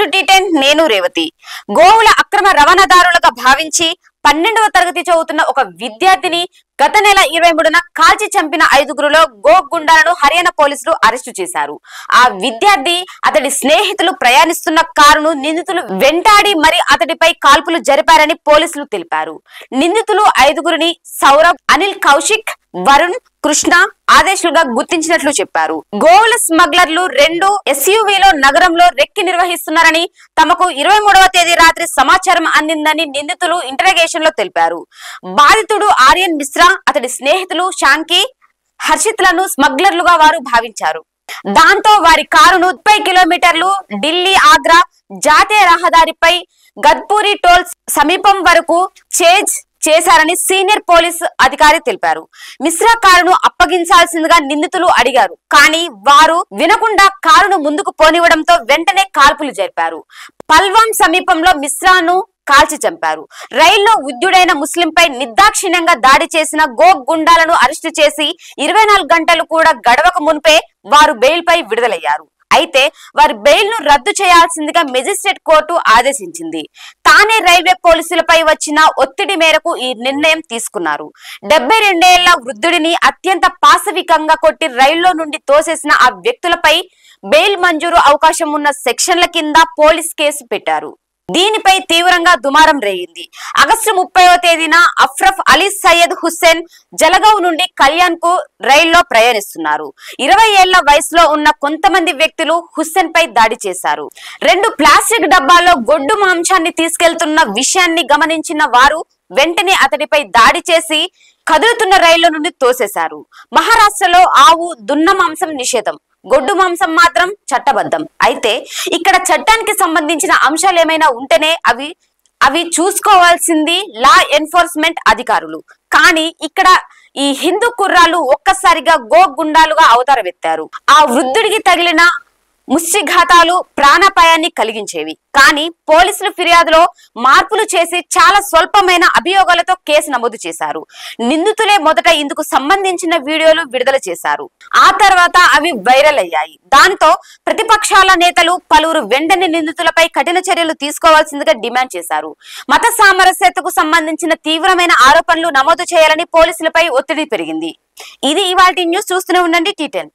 To టీ10 నేను రేవతి. గోవుల అక్రమ రవాణాదారులుగా భావించి 12వ తరగతి చదువుతున్న ఒక విద్యార్థిని గత నెల 23న కాల్చి చంపిన 5గురిలో గో గుండాలను హర్యానా పోలీసులు అరెస్టు చేశారు. ఆ విద్యార్థి అతడి స్నేహితులు ప్రయాణిస్తున్న కారును నిందితులు వెంటాడి మరి అతడిపై కాల్పులు జరిపారని పోలీసులు తెలిపారు. నిందితులు 5గురిని సౌరభ్, అనిల్, కౌశిక్, వరుణ్, కృష్ణ ఆదేశాలుగా గుర్తించినట్లు చెప్పారు. గోవుల స్మగ్లర్లు 2 SUVలో నగరంలో రెక్కి నిర్వహిస్తున్నారని తమకు 23వ తేదీ రాత్రి సమాచారం అందిందని నిందితులు ఇంటరాగేషన్ లో తెలిపారు. బాధితుడు ఆర్యన్ మిశ్రా, అతడి స్నేహితులు శాంకి, హర్షిత్లను స్మగ్లర్లుగా వారు భావించారు. దాంతో వారి కారును 30 కిలోమీటర్లు ఢిల్లీ ఆగ్రా జాతీయ రహదారిపై గద్పూరి టోల్ సమీపం వరకు చేజ్ చేశారని సీనియర్ పోలీసు అధికారి తెలిపారు. మిశ్రా కారును అప్పగించాల్సిందిగా నిందితులు అడిగారు. కానీ వారు వినకుండా కారును ముందుకు పోనివ్వడంతో వెంటనే కాల్పులు జరిపారు. పల్వాన్ సమీపంలో మిశ్రాను కాల్చి చంపారు. రైల్లో ఉద్యుడైన ముస్లింపై నిర్దాక్షిణ్యంగా దాడి చేసిన గో గుండాలను అరెస్టు చేసి 24 గంటలు కూడా గడవక మునిపే వారు బెయిల్ పై విడుదలయ్యారు. అయితే వారి బెయిల్ ను రద్దు చేయాల్సిందిగా మెజిస్ట్రేట్ కోర్టు ఆదేశించింది. తానే రైల్వే పోలీసులపై వచ్చిన ఒత్తిడి మేరకు ఈ నిర్ణయం తీసుకున్నారు. 72 ఏళ్ల వృద్ధుడిని అత్యంత పాశవికంగా కొట్టి రైల్లో నుండి తోసేసిన ఆ వ్యక్తులపై బెయిల్ మంజూరు అవకాశం ఉన్న సెక్షన్ల కింద పోలీస్ కేసు పెట్టారు. దీనిపై తీవ్రంగా దుమారం రేగింది. ఆగస్టు 30వ తేదీన అఫ్రఫ్ అలీ సయ్యద్ హుస్సేన్ జలగావ్ నుండి కళ్యాణ్ కు రైల్లో ప్రయాణిస్తున్నారు. 20 ఏళ్ల వయసులో ఉన్న కొంతమంది వ్యక్తులు హుస్సేన్ పై దాడి చేశారు. 2 ప్లాస్టిక్ డబ్బాల్లో గొడ్డు మాంసాన్ని తీసుకెళ్తున్న విషయాన్ని గమనించిన వారు వెంటనే అతడిపై దాడి చేసి కదులుతున్న రైల్లో నుండి తోసేశారు. మహారాష్ట్రలో ఆవు, దున్న మాంసం నిషేధం, గొడ్డు మాంసం మాత్రం చట్టబద్ధం. అయితే ఇక్కడ చట్టానికి సంబంధించిన అంశాలు ఏమైనా ఉంటేనే అవి చూసుకోవాల్సింది లా ఎన్ఫోర్స్మెంట్ అధికారులు. కానీ ఇక్కడ ఈ హిందూ కుర్రాళ్ళు ఒక్కసారిగా గో గుండాలుగా అవతారమెత్తారు. ఆ వృద్ధుడికి తగిలిన ముష్టిఘాతాలు ప్రాణాపాయాన్ని కలిగించేవి. కానీ పోలీసులు ఫిర్యాదులో మార్పులు చేసి చాలా స్వల్పమైన అభియోగాలతో కేసు నమోదు చేశారు. నిందితులే మొదట ఇందుకు సంబంధించిన వీడియోలు విడుదల చేశారు. ఆ తర్వాత అవి వైరల్ అయ్యాయి. దాంతో ప్రతిపక్షాల నేతలు పలువురు వెంటనే నిందితులపై కఠిన చర్యలు తీసుకోవాల్సిందిగా డిమాండ్ చేశారు. మత సామరస్యతకు సంబంధించిన తీవ్రమైన ఆరోపణలు నమోదు చేయాలని పోలీసులపై ఒత్తిడి పెరిగింది. ఇది ఇవాల్టి న్యూస్. చూస్తూనే ఉండండి టీ10.